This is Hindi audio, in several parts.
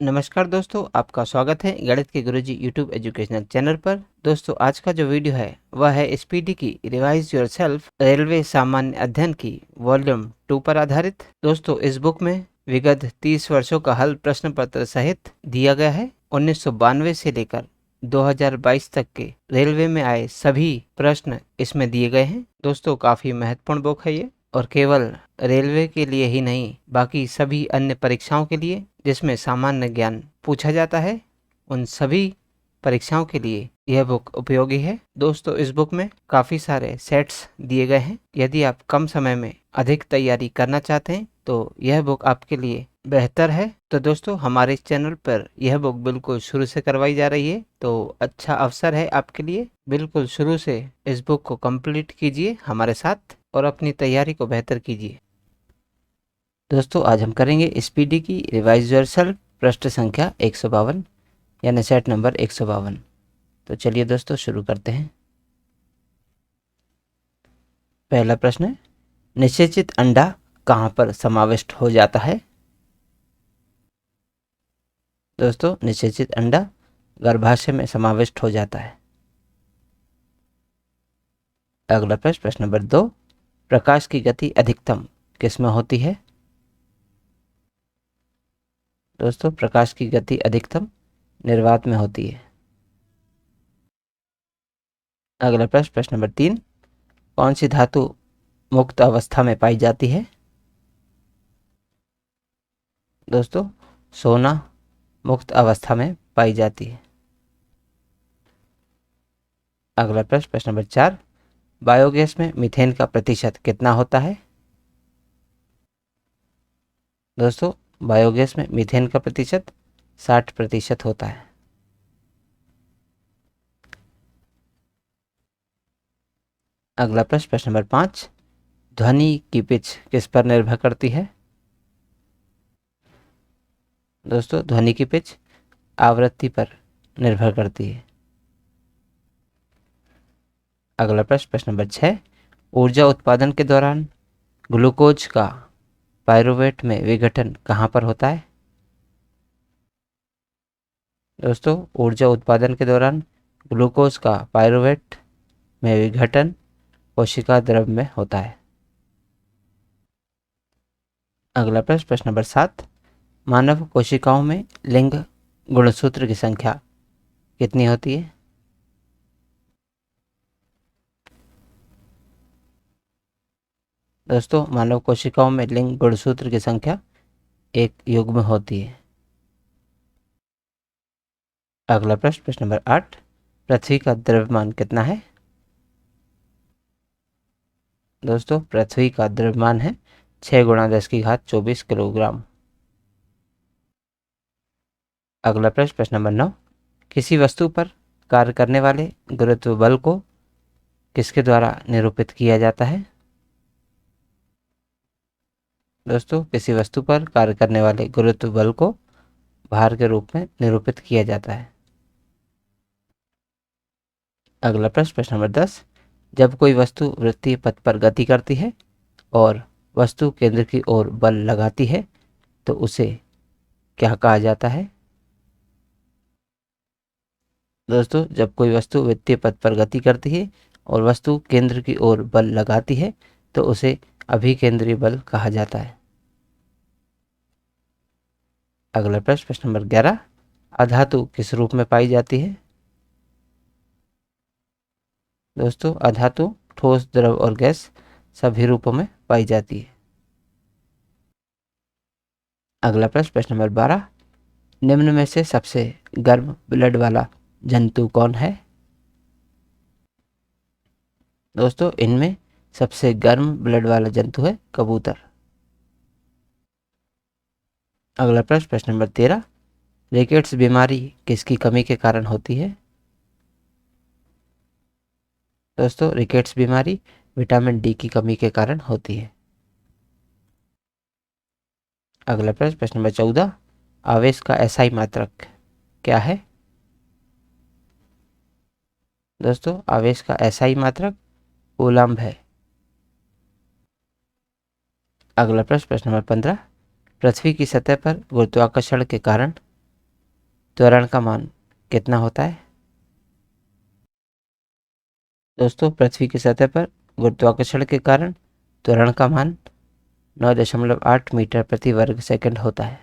नमस्कार दोस्तों, आपका स्वागत है गणित के गुरुजी यूट्यूब एजुकेशनल चैनल पर। दोस्तों, आज का जो वीडियो है वह है एसपीडी की रिवाइज योरसेल्फ रेलवे सामान्य अध्ययन की वॉल्यूम 2 पर आधारित। दोस्तों, इस बुक में विगत 30 वर्षों का हल प्रश्न पत्र सहित दिया गया है। 1992 से लेकर 2022 तक के रेलवे में आए सभी प्रश्न इसमें दिए गए हैं। दोस्तों, काफी महत्वपूर्ण बुक है ये, और केवल रेलवे के लिए ही नहीं, बाकी सभी अन्य परीक्षाओं के लिए जिसमें सामान्य ज्ञान पूछा जाता है, उन सभी परीक्षाओं के लिए यह बुक उपयोगी है। दोस्तों, इस बुक में काफ़ी सारे सेट्स दिए गए हैं। यदि आप कम समय में अधिक तैयारी करना चाहते हैं तो यह बुक आपके लिए बेहतर है। तो दोस्तों, हमारे इस चैनल पर यह बुक बिल्कुल शुरू से करवाई जा रही है, तो अच्छा अवसर है आपके लिए। बिल्कुल शुरू से इस बुक को कंप्लीट कीजिए हमारे साथ और अपनी तैयारी को बेहतर कीजिए। दोस्तों, आज हम करेंगे एसपीडी की रिवाइज योरसेल्फ पृष्ठ संख्या 152 यानी सेट नंबर 152। तो चलिए दोस्तों, शुरू करते हैं। पहला प्रश्न है, निषेचित अंडा कहाँ पर समाविष्ट हो जाता है? दोस्तों, निषेचित अंडा गर्भाशय में समाविष्ट हो जाता है। अगला प्रश्न नंबर 2, प्रकाश की गति अधिकतम किसमें होती है? दोस्तों, प्रकाश की गति अधिकतम निर्वात में होती है। अगला प्रश्न नंबर 3, कौन सी धातु मुक्त अवस्था में पाई जाती है? दोस्तों, सोना मुक्त अवस्था में पाई जाती है। अगला प्रश्न नंबर 4, बायोगैस में मीथेन का प्रतिशत कितना होता है? दोस्तों, बायोगैस में मीथेन का प्रतिशत 60% होता है। अगला प्रश्न नंबर 5, ध्वनि की पिच किस पर निर्भर करती है? दोस्तों, ध्वनि की पिच आवृत्ति पर निर्भर करती है। अगला प्रश्न नंबर 6, ऊर्जा उत्पादन के दौरान ग्लूकोज का पायरुवेट में विघटन कहाँ पर होता है? दोस्तों, ऊर्जा उत्पादन के दौरान ग्लूकोज का पायरुवेट में विघटन कोशिका द्रव में होता है। अगला प्रश्न नंबर 7, मानव कोशिकाओं में लिंग गुणसूत्र की संख्या कितनी होती है? दोस्तों, मानव कोशिकाओं में लिंग गुणसूत्र की संख्या एक युग्म होती है। अगला प्रश्न नंबर 8, पृथ्वी का द्रव्यमान कितना है? दोस्तों, पृथ्वी का द्रव्यमान है 6 × 10⁻24 किलोग्राम। अगला प्रश्न नंबर 9, किसी वस्तु पर कार्य करने वाले गुरुत्व बल को किसके द्वारा निरूपित किया जाता है? दोस्तों, किसी वस्तु पर कार्य करने वाले गुरुत्व बल को भार के रूप में निरूपित किया जाता है। अगला प्रश्न नंबर 10, जब कोई वस्तु वृत्तीय पथ पर गति करती है और वस्तु केंद्र की ओर बल लगाती है तो उसे क्या कहा जाता है? दोस्तों, जब कोई वस्तु वृत्तीय पथ पर गति करती है और वस्तु केंद्र की ओर बल लगाती है तो उसे अभिकेंद्रीय बल कहा जाता है। अगला प्रश्न नंबर 11, अधातु किस रूप में पाई जाती है? दोस्तों, अधातु ठोस, द्रव और गैस सभी रूपों में पाई जाती है। अगला प्रश्न नंबर 12, निम्न में से सबसे गर्म ब्लड वाला जंतु कौन है? दोस्तों, इनमें सबसे गर्म ब्लड वाला जंतु है कबूतर। अगला प्रश्न नंबर 13, रिकेट्स बीमारी किसकी कमी के कारण होती है? दोस्तों, रिकेट्स बीमारी विटामिन डी की कमी के कारण होती है। अगला प्रश्न नंबर 14, आवेश का एसआई मात्रक क्या है? दोस्तों, आवेश का एसआई मात्रक कूलम्ब है। अगला प्रश्न नंबर 15, पृथ्वी की सतह पर गुरुत्वाकर्षण के कारण त्वरण का मान कितना होता है? दोस्तों, पृथ्वी की सतह पर गुरुत्वाकर्षण के कारण त्वरण का मान 9.8 मीटर प्रति वर्ग सेकंड होता है।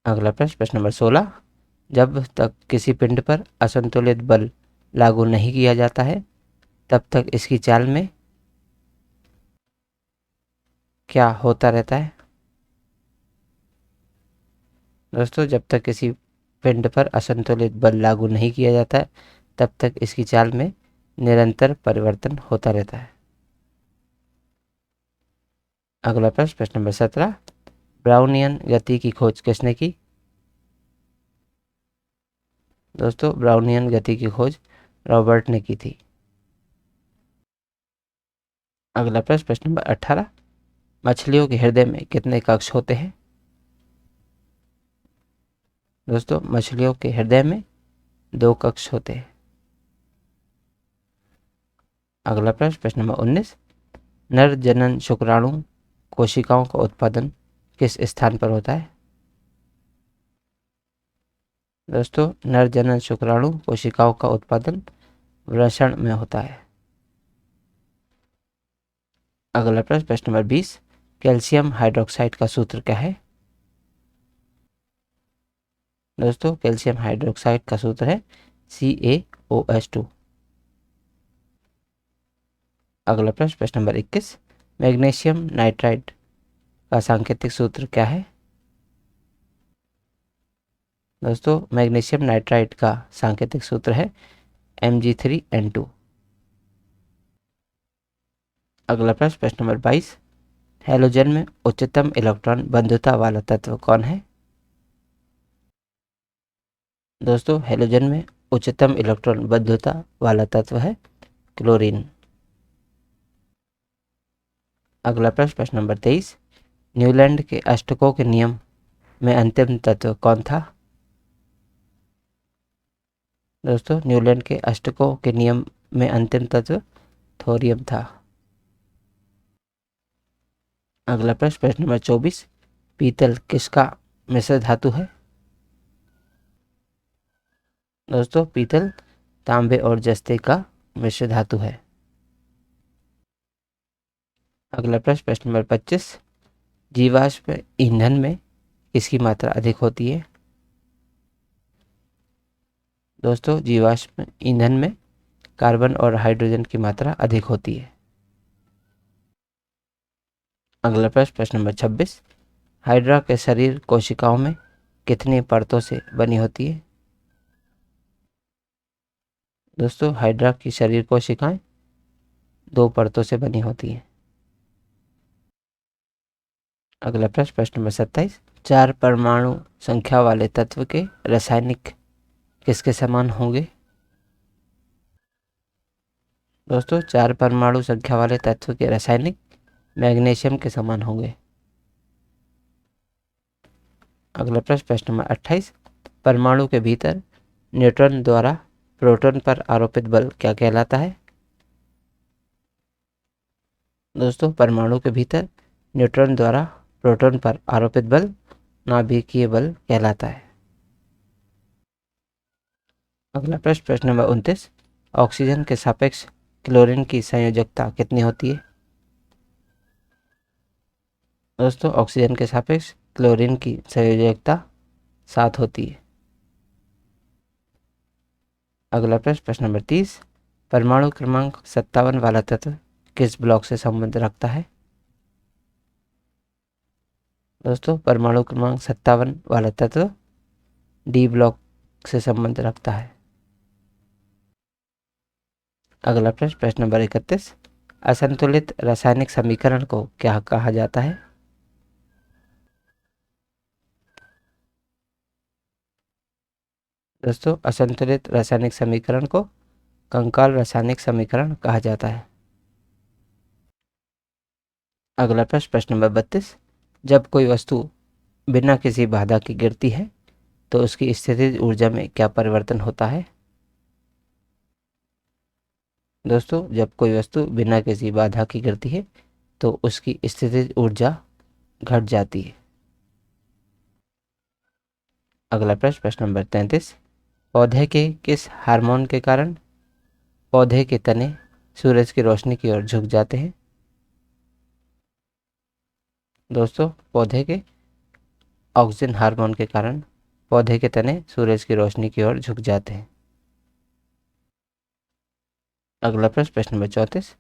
अगला प्रश्न, प्रश्न नंबर 16। जब तक किसी पिंड पर असंतुलित बल लागू नहीं किया जाता है तब तक इसकी चाल में क्या होता रहता है? दोस्तों, जब तक किसी पिंड पर असंतुलित बल लागू नहीं किया जाता है तब तक इसकी चाल में निरंतर परिवर्तन होता रहता है। अगला प्रश्न, प्रश्न नंबर 17। ब्राउनियन गति की खोज किसने की? दोस्तों, ब्राउनियन गति की खोज रॉबर्ट ने की थी। अगला प्रश्न, प्रश्न नंबर 18। मछलियों के हृदय में कितने कक्ष होते हैं? दोस्तों, मछलियों के हृदय में 2 कक्ष होते हैं। अगला प्रश्न, प्रश्न नंबर 19। नर जनन शुक्राणु कोशिकाओं का उत्पादन किस स्थान पर होता है? दोस्तों, नर जनन शुक्राणु कोशिकाओं का उत्पादन वृषण में होता है। अगला प्रश्न, प्रश्न नंबर 20। कैल्शियम हाइड्रोक्साइड का सूत्र क्या है? दोस्तों, कैल्शियम हाइड्रोक्साइड का सूत्र है CaOH2। अगला प्रश्न, प्रश्न नंबर 21। मैग्नीशियम नाइट्राइड का सांकेतिक सूत्र क्या है? दोस्तों, मैग्नीशियम नाइट्राइड का सांकेतिक सूत्र है Mg3N2। अगला प्रश्न, प्रश्न नंबर 22। हैलोजन में उच्चतम इलेक्ट्रॉन बंधुता वाला तत्व कौन है? दोस्तों, हैलोजन में उच्चतम इलेक्ट्रॉन बंधुता वाला तत्व है क्लोरीन। अगला प्रश्न, प्रश्न नंबर 23। न्यूलैंड के अष्टकों के नियम में अंतिम तत्व कौन था? दोस्तों, न्यूलैंड के अष्टकों के नियम में अंतिम तत्व थोरियम था। अगला प्रश्न, प्रश्न नंबर 24। पीतल किसका मिश्र धातु है? दोस्तों, पीतल तांबे और जस्ते का मिश्र धातु है। अगला प्रश्न, प्रश्न नंबर 25। जीवाश्म ईंधन में किसकी मात्रा अधिक होती है? दोस्तों, जीवाश्म ईंधन में कार्बन और हाइड्रोजन की मात्रा अधिक होती है। अगला प्रश्न, प्रश्न नंबर 26। हाइड्रा के शरीर कोशिकाओं में कितनी परतों से बनी होती है? दोस्तों, हाइड्रा की शरीर कोशिकाएं 2 परतों से बनी होती हैं। अगला प्रश्न, प्रश्न नंबर 27। 4 परमाणु संख्या वाले तत्व के रासायनिक किसके समान होंगे? दोस्तों, 4 परमाणु संख्या वाले तत्व के रासायनिक मैग्नीशियम के समान होंगे। अगला प्रश्न, प्रश्न नंबर 28। परमाणु के भीतर न्यूट्रॉन द्वारा प्रोटॉन पर आरोपित बल क्या कहलाता है? दोस्तों, परमाणु के भीतर न्यूट्रॉन द्वारा प्रोटॉन पर आरोपित बल नाभिकीय बल कहलाता है। अगला प्रश्न, प्रश्न नंबर 29। ऑक्सीजन के सापेक्ष क्लोरीन की संयोजकता कितनी होती है? दोस्तों, ऑक्सीजन के सापेक्ष क्लोरीन की संयोजकता 7 होती है। अगला प्रश्न, प्रश्न नंबर 30। परमाणु क्रमांक 57 वाला तत्व किस ब्लॉक से संबंध रखता है? दोस्तों, परमाणु क्रमांक 57 वाला तत्व D ब्लॉक से संबंध रखता है। अगला प्रश्न, प्रश्न नंबर 31। असंतुलित रासायनिक समीकरण को क्या कहा जाता है? दोस्तों, असंतुलित रासायनिक समीकरण को कंकाल रासायनिक समीकरण कहा जाता है। अगला प्रश्न, प्रश्न नंबर 32। जब कोई वस्तु बिना किसी बाधा की गिरती है तो उसकी स्थितिज ऊर्जा में क्या परिवर्तन होता है? दोस्तों, जब कोई वस्तु बिना किसी बाधा की गिरती है तो उसकी स्थितिज ऊर्जा घट जाती है। अगला प्रश्न, प्रश्न नंबर 33, पौधे के किस हार्मोन के कारण पौधे के तने सूरज की रोशनी की ओर झुक जाते हैं? दोस्तों, पौधे के ऑक्सीजन हार्मोन के कारण पौधे के तने सूरज की रोशनी की ओर झुक जाते हैं। अगला प्रश्न, प्रश्न नंबर 34,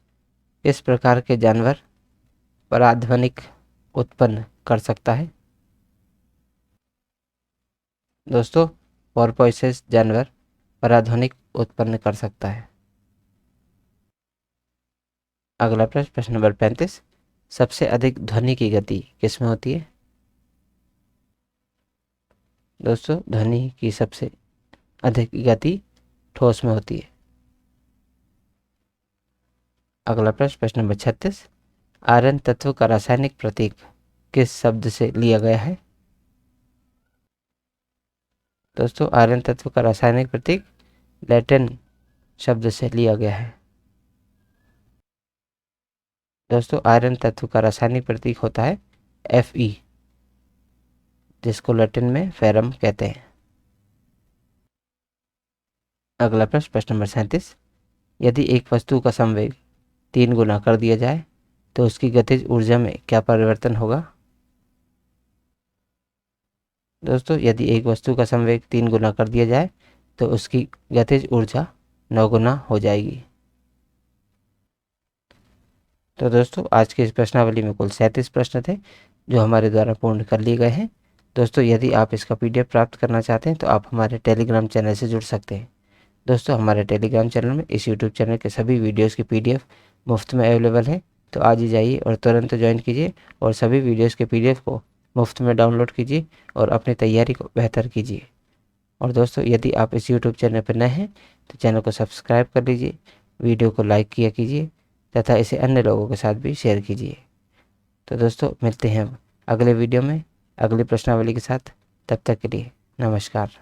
किस प्रकार के जानवर पराध्वनिक उत्पन्न कर सकता है? दोस्तों, पोर्पोइसेस जानवर पराध्वनिक उत्पन्न कर सकता है। अगला प्रश्न, प्रश्न नंबर 35, सबसे अधिक ध्वनि की गति किसमें होती है? दोस्तों, ध्वनि की सबसे अधिक गति ठोस में होती है। अगला प्रश्न, प्रश्न नंबर 36, आयरन तत्व का रासायनिक प्रतीक किस शब्द से लिया गया है? दोस्तों, आयरन तत्व का रासायनिक प्रतीक लैटिन शब्द से लिया गया है। दोस्तों, आयरन तत्व का रासायनिक प्रतीक होता है Fe, जिसको लैटिन में फेरम कहते हैं। अगला प्रश्न, प्रश्न नंबर 37, यदि एक वस्तु का संवेग 3 गुना कर दिया जाए तो उसकी गतिज ऊर्जा में क्या परिवर्तन होगा? दोस्तों, यदि एक वस्तु का संवेग 3 गुना कर दिया जाए तो उसकी गतिज ऊर्जा 9 गुना हो जाएगी। तो दोस्तों, आज की इस प्रश्नावली में कुल 37 प्रश्न थे जो हमारे द्वारा पूर्ण कर लिए गए हैं। दोस्तों, यदि आप इसका PDF प्राप्त करना चाहते हैं तो आप हमारे टेलीग्राम चैनल से जुड़ सकते हैं। दोस्तों, हमारे टेलीग्राम चैनल में इस YouTube चैनल के सभी वीडियोस की PDF मुफ्त में अवेलेबल है, तो आज ही जाइए और तुरंत ज्वाइन कीजिए और सभी वीडियोस के PDF को मुफ्त में डाउनलोड कीजिए और अपनी तैयारी को बेहतर कीजिए। और दोस्तों, यदि आप इस YouTube चैनल पर नए हैं तो चैनल को सब्सक्राइब कर लीजिए, वीडियो को लाइक किया कीजिए तथा इसे अन्य लोगों के साथ भी शेयर कीजिए। तो दोस्तों, मिलते हैं अगले वीडियो में अगली प्रश्नावली के साथ। तब तक के लिए नमस्कार।